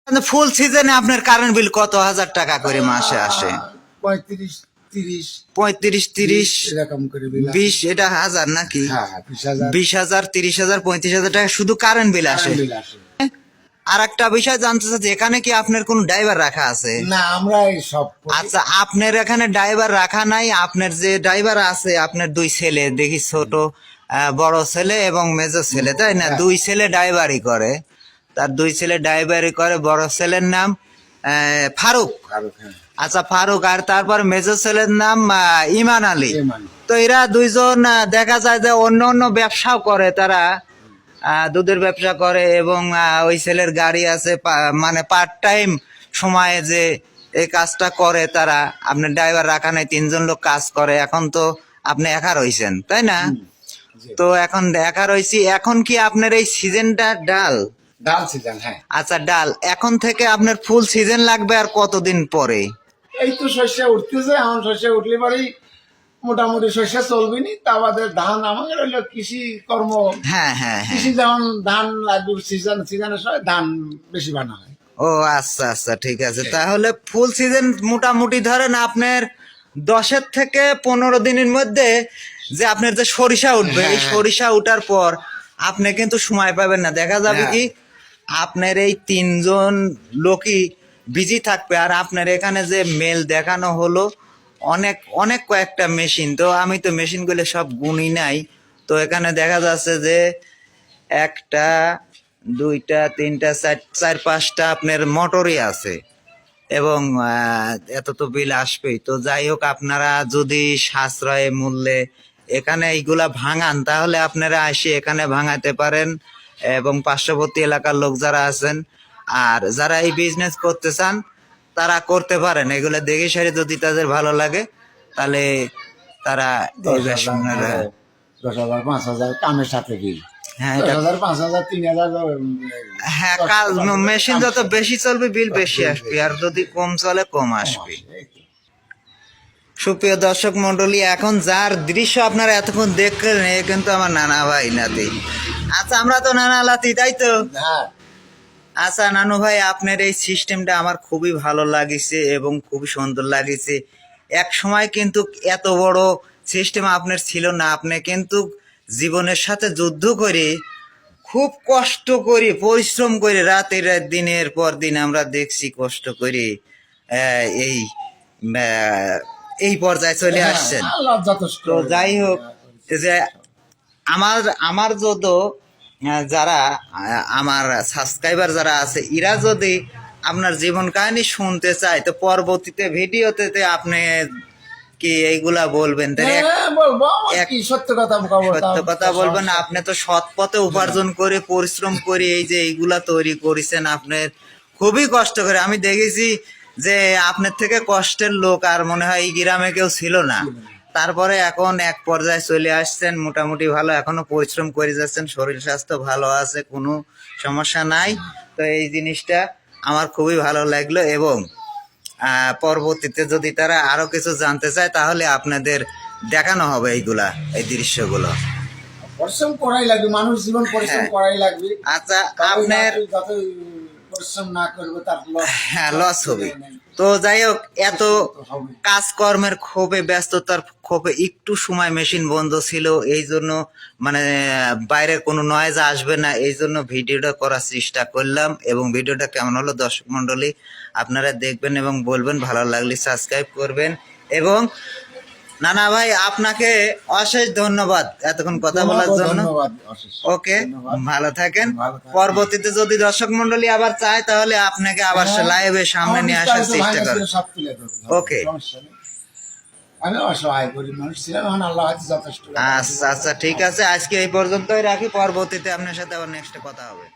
ফুল সিজনে আপনার current bill কত হাজার টাকা করে মাসে আসে? 35-30 35-30 এরকম করে 20 এটা হাজার নাকি? হ্যাঁ 20,000 20,000 30,000 35,000 টাকা শুধু কারেন্ট বিল আসে। বিল আসে। আর একটা বিষয় জানতে চাচ্ছি, এখানে কি আপনার কোনো ড্রাইভার রাখা আছে? না আমরা এই সব করি। আচ্ছা, আপনার এখানে ড্রাইভার রাখা নাই, আপনার যে ড্রাইভার আছে আপনার দুই ছেলে দেখি, ছোট বড় ছেলে এবং মেজো ছেলে, তাই না? দুই ছেলে ড্রাইভারই করে, তার দুই ছেলে ড্রাইভারই করে। বড় ছেলের নাম ফারুক। হ্যাঁ। আচ্ছা, ফারুক। আর তারপর মেজো ছেলের নাম ইমান আলী। ইমান। তো এরা দুইজন দেখা যায় যে অন্য অন্য ব্যবসাও করে, তারা দুধের ব্যবসা করে এবং ওই ছেলের গাড়ি আছে, মানে পার্ট টাইম সময়ে যে এই কাজটা করে তারা। আপনার ড্রাইভার রাখা নাই, 3জন লোক কাজ করে। এখন তো আপনি একা রইছেন, তাই না? জি। তো এখন একা রইছি, এখন কি আপনার এই সিজনটা ডাল? ডাল সিজন, হ্যাঁ। আচ্ছা, ডাল এখন থেকে আপনার ফুল সিজন লাগবে আর কতদিন পরে? এই তো শস্য উঠতেছে, এখন শস্য উঠলে পরেই মোটামুটি শস্য চলবে নি। তা আমাদের ধান, আমাদের হলো কৃষি কর্ম। হ্যাঁ হ্যাঁ হ্যাঁ। কৃষি যেমন ধান লাগবে সিজনের সময় ধান বেশি বানা হয়। ও আচ্ছা আচ্ছা, ঠিক আছে। তাহলে ফুল সিজন মোটামুটি ধরেন আপনার 10 থেকে 15 দিনের মধ্যে যে আপনার যে সরিষা উঠবে, এই সরিষা উঠার পর আপনি কিন্তু সময় পাবেন না। দেখা যাবে কি আপনার এই 3জন লোকই বিজি থাকবে, আর আপনার এখানে যে মেল দেখানো হলো অনেক অনেক কয়েকটা মেশিন, তো আমি তো মেশিনগুলো সব গুনি নাই। তো এখানে দেখা যাচ্ছে যে 1টা 2টা 3টা 4-5টা আপনার মোটরই আছে এবং এত তো বিল আসবেই। তো যাই হোক, আপনারা যদি সাশ্রয় মূল্যে এখানে এইগুলা ভাঙান তাহলে আপনারা এসে এখানে ভাঙাতে পারেন, এবং পার্শ্ববর্তী এলাকার লোক যারা আছেন আর যারা এই বিজনেস করতে চান তারা করতে পারেন। এগুলা দেখে সারি যদি তাদের ভালো লাগে তাহলে তারা এই 10,000 5,000 কামের সাথে বিল। হ্যাঁ 10,000 5,000 3,000। হ্যাঁ, কাজ মেশিন যত বেশি চলবে বিল বেশি আসবে, আর যদি কম চলে কম আসবে। সুপ্রিয় দর্শক মন্ডলী, এখন যার দৃশ্য আপনারা এতক্ষণ দেখলেন এ কিন্তু আমার নানা ভাই নাতি। আচ্ছা, আমরা তো নানা লাতি, তাই তো? হ্যাঁ। আচ্ছা নানু ভাই, আপনার এই সিস্টেমটা আমার খুবই ভালো লাগিছে এবং খুবই সুন্দর লাগিছে। এক সময় কিন্তু এত বড় সিস্টেম আপনার ছিল না। আপনি কিন্তু জীবনের সাথে যুদ্ধ করে খুব কষ্ট করে পরিশ্রম করে রাতের রাত দিনের পর দিন আমরা দেখছি কষ্ট করে এই এই পর্যায়ে চলে আসছেন। আল্লাহ যথেষ্ট। তো যাই হোক, যে আমার আমার যত যারা আমার সাবস্ক্রাইবার যারা আছে, এরা যদি আপনার জীবন কাহিনী শুনতে চায় তো পরবর্তীতে ভিডিওতে আপনি কি এইগুলা বলবেন? সত্য কথা সত্য কথা বলবেন। আপনি তো সৎ পথে উপার্জন করে পরিশ্রম করে এই যে এইগুলা তৈরি করেছেন, আপনার খুবই কষ্ট করে। আমি দেখেছি যে আপনার থেকে কষ্টের লোক আর মনে হয় এই গ্রামে কেউ ছিল না। তারপরে এখন এক পর্যায়ে চলে আসছেন, মোটামুটি ভালো, এখনো পরিশ্রম করে যাচ্ছেন, শরীর স্বাস্থ্য ভালো আছে, কোনো সমস্যা নাই। তো এই জিনিসটা আমার খুবই ভালো লাগলো, এবং পরবর্তীতে যদি তারা আরো কিছু জানতে চায় তাহলে আপনাদের দেখানো হবে এইগুলা, এই দৃশ্যগুলো। পরিশ্রম করাই লাগবে, মানুষ জীবন পরিশ্রম করাই লাগবে। আচ্ছা, আপনার যত পরিশ্রম না করবে তার হ্যাঁ লস হবে। তো যাই হোক, এত কাজকর্মের ক্ষোভে ব্যস্ততার ক্ষোভে একটু সময় মেশিন বন্ধ ছিল, এই জন্য মানে বাইরের কোনো নয়েজ আসবে না, এই জন্য ভিডিওটা করার চেষ্টা করলাম। এবং ভিডিওটা কেমন হলো দর্শক মন্ডলী আপনারা দেখবেন এবং বলবেন, ভালো লাগলে সাবস্ক্রাইব করবেন। এবং নানা ভাই, আপনাকে অশেষ ধন্যবাদ এতক্ষণ কথা বলার জন্য। ওকে, ভালো থাকেন। পরবর্তীতে যদি দর্শক মন্ডলী আবার চায় তাহলে আপনাকে আবার লাইভে সামনে নিয়ে আসার চেষ্টা করব। ওকে, আমি অসহায় গরিব মানুষ ছিলাম, এখন আল্লাহ যথেষ্ট। আচ্ছা আচ্ছা, ঠিক আছে, আজকে এই পর্যন্তই রাখি। পরবর্তীতে আপনার সাথে আবার নেক্সট কথা হবে।